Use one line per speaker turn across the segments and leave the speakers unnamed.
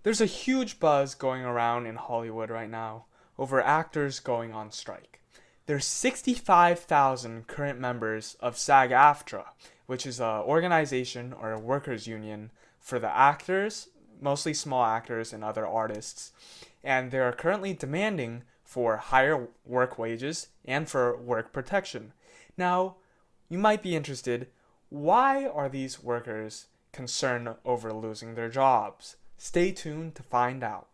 There's a huge buzz going around in Hollywood right now over actors going on strike. There's 65,000 current members of SAG-AFTRA, which is an organization or a workers' union for the actors, mostly small actors and other artists, and they're currently demanding for higher work wages and for work protection. Now, you might be interested, why are these workers concerned over losing their jobs? Stay tuned to find out.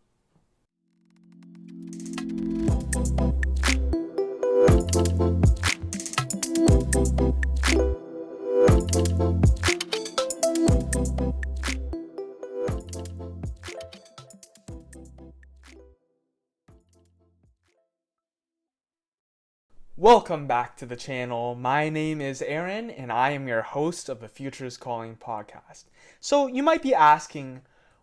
Welcome back to the channel. My name is Aaron and I am your host of the Futures Calling podcast. So you might be asking,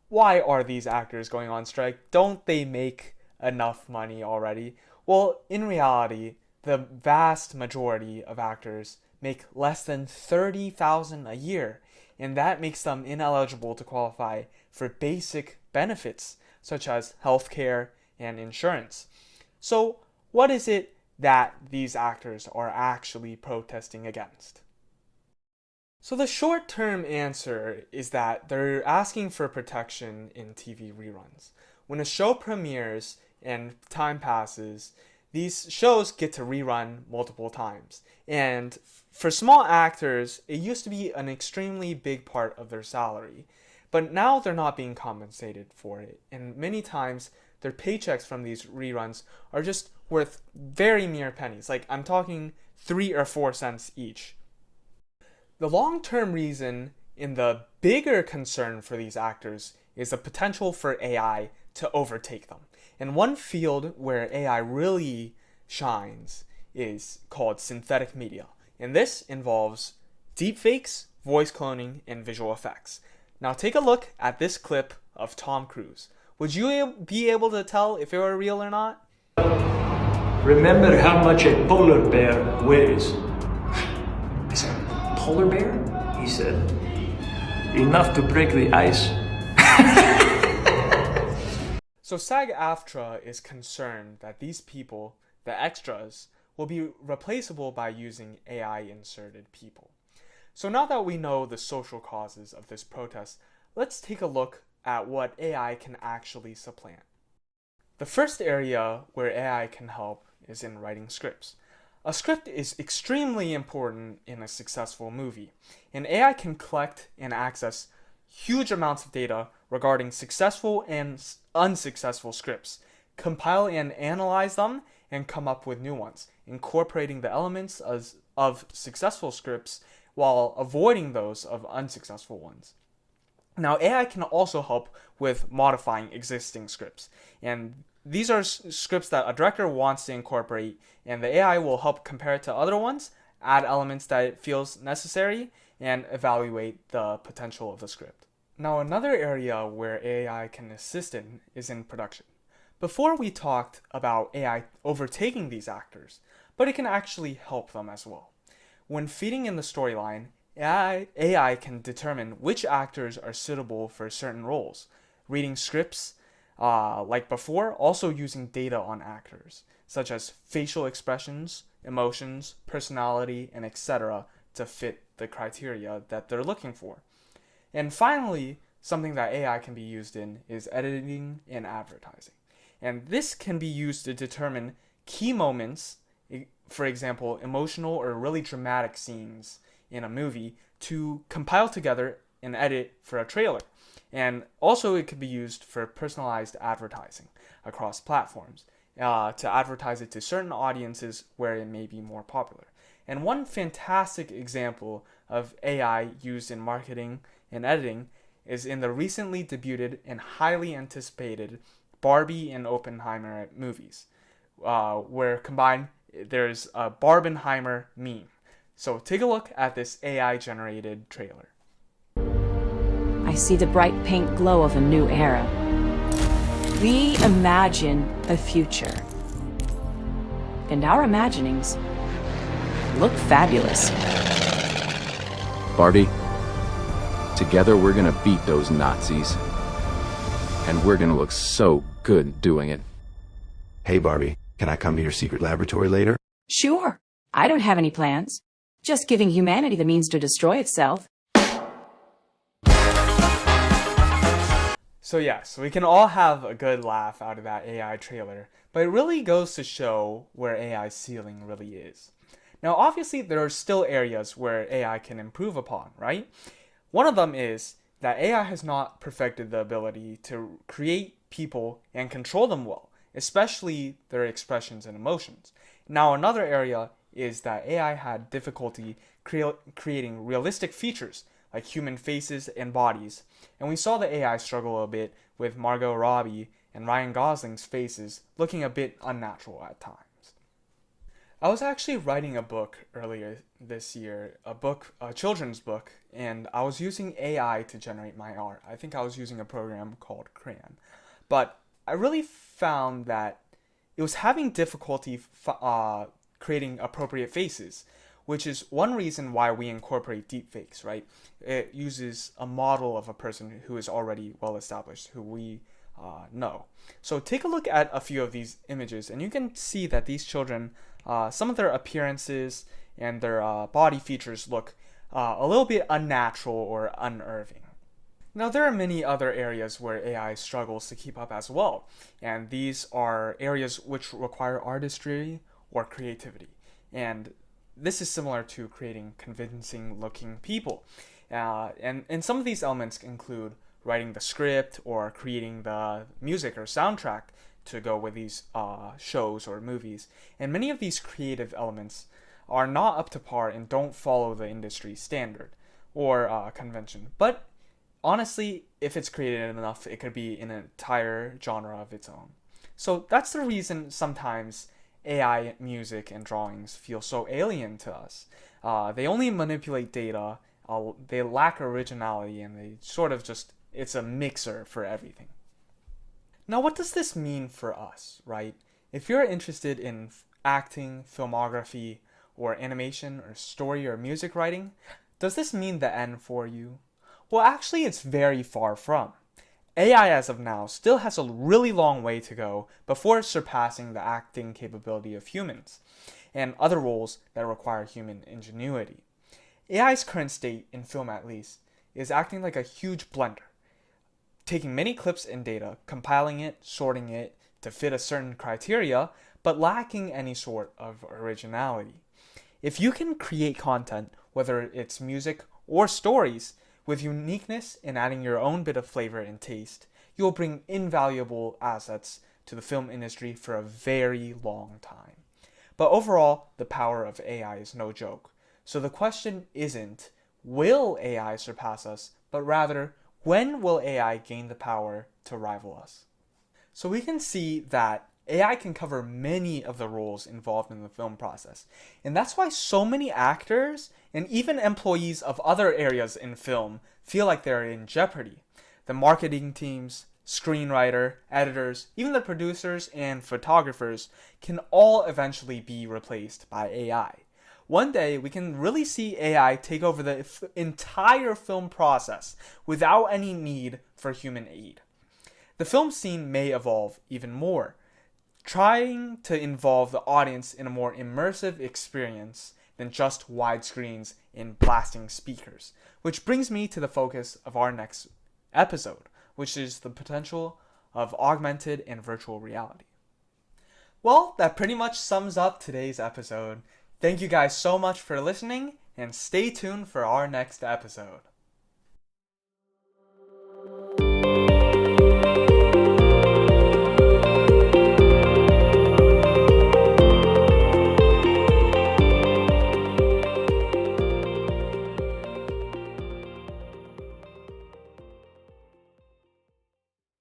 why are these actors going on strike? Don't they make enough money already? Well, in reality, the vast majority of actors make less than $30,000 a year, and that makes them ineligible to qualify for basic benefits such as healthcare and insurance. So, what is it that these actors are actually protesting against? So the short-term answer is that they're asking for protection in TV reruns. When a show premieres and time passes, these shows get to rerun multiple times. And for small actors, it used to be an extremely big part of their salary. But now they're not being compensated for it. And many times, their paychecks from these reruns are just worth very mere pennies. Like, I'm talking 3 or 4 cents each. The long-term reason in the bigger concern for these actors is the potential for AI to overtake them. And one field where AI really shines is called synthetic media. And this involves deepfakes, voice cloning, and visual effects. Now take a look at this clip of Tom Cruise. Would you be able to tell if it were real or not?
Remember how much a polar bear weighs? I said, polar bear? He said, enough to break the ice.
So SAG-AFTRA is concerned that these people, the extras, will be replaceable by using AI-inserted people. So now that we know the social causes of this protest, let's take a look at what AI can actually supplant. The first area where AI can help is in writing scripts. A script is extremely important in a successful movie, and AI can collect and access huge amounts of data regarding successful and unsuccessful scripts, compile and analyze them, and come up with new ones, incorporating the elements of successful scripts while avoiding those of unsuccessful ones. Now, AI can also help with modifying existing scripts, and these are scripts that a director wants to incorporate, and the AI will help compare it to other ones, add elements that it feels necessary, and evaluate the potential of the script. Now, another area where AI can assist in is in production. Before we talked about AI overtaking these actors, but it can actually help them as well. When feeding in the storyline, AI can determine which actors are suitable for certain roles, reading scripts like before, also using data on actors, such as facial expressions, emotions, personality, and etc. to fit the criteria that they're looking for. And finally, something that AI can be used in is editing and advertising. And this can be used to determine key moments, for example, emotional or really dramatic scenes in a movie, to compile together and edit for a trailer. And also it could be used for personalized advertising across platforms to advertise it to certain audiences where it may be more popular. And one fantastic example of AI used in marketing and editing is in the recently debuted and highly anticipated Barbie and Oppenheimer movies, where combined there's a Barbenheimer meme. So take a look at this AI-generated trailer.
I see the bright pink glow of a new era. We imagine a future. And our imaginings look fabulous.
Barbie, together we're gonna beat those Nazis. And we're gonna look so good doing it.
Hey Barbie, can I come to your secret laboratory later?
Sure. I don't have any plans. Just giving humanity the means to destroy itself.
So yes, we can all have a good laugh out of that AI trailer, but it really goes to show where AI's ceiling really is. Now obviously there are still areas where AI can improve upon, right? One of them is that AI has not perfected the ability to create people and control them well, especially their expressions and emotions. Now another area is that AI had difficulty creating realistic features like human faces and bodies, and we saw the AI struggle a bit with Margot Robbie and Ryan Gosling's faces looking a bit unnatural at times. I was actually writing a book earlier this year, a children's book, and I was using AI to generate my art. I think I was using a program called Crayon, but I really found that it was having difficulty creating appropriate faces, which is one reason why we incorporate deepfakes, right? It uses a model of a person who is already well established, who we know. So take a look at a few of these images, and you can see that these children, some of their appearances and their body features look a little bit unnatural or unnerving. Now there are many other areas where AI struggles to keep up as well, and these are areas which require artistry or creativity. And this is similar to creating convincing looking people. And some of these elements include writing the script or creating the music or soundtrack to go with these shows or movies. And many of these creative elements are not up to par and don't follow the industry standard or convention. But honestly, if it's creative enough, it could be an entire genre of its own. So that's the reason sometimes AI music and drawings feel so alien to us. They only manipulate data, they lack originality, and they sort of just, it's a mixer for everything. Now what does this mean for us, right? If you're interested in acting, filmography, or animation, or story or music writing, does this mean the end for you? Well, actually it's very far from. AI as of now still has a really long way to go before surpassing the acting capability of humans and other roles that require human ingenuity. AI's current state, in film at least, is acting like a huge blender, taking many clips and data, compiling it, sorting it to fit a certain criteria, but lacking any sort of originality. If you can create content, whether it's music or stories, with uniqueness and adding your own bit of flavor and taste, you will bring invaluable assets to the film industry for a very long time. But overall, the power of AI is no joke. So the question isn't, will AI surpass us, but rather, when will AI gain the power to rival us? So we can see that AI can cover many of the roles involved in the film process. And that's why so many actors and even employees of other areas in film feel like they're in jeopardy. The marketing teams, screenwriter, editors, even the producers and photographers can all eventually be replaced by AI. One day, we can really see AI take over the entire film process without any need for human aid. The film scene may evolve even more, trying to involve the audience in a more immersive experience than just wide screens and blasting speakers. Which brings me to the focus of our next episode, which is the potential of augmented and virtual reality. Well, that pretty much sums up today's episode. Thank you guys so much for listening, and stay tuned for our next episode.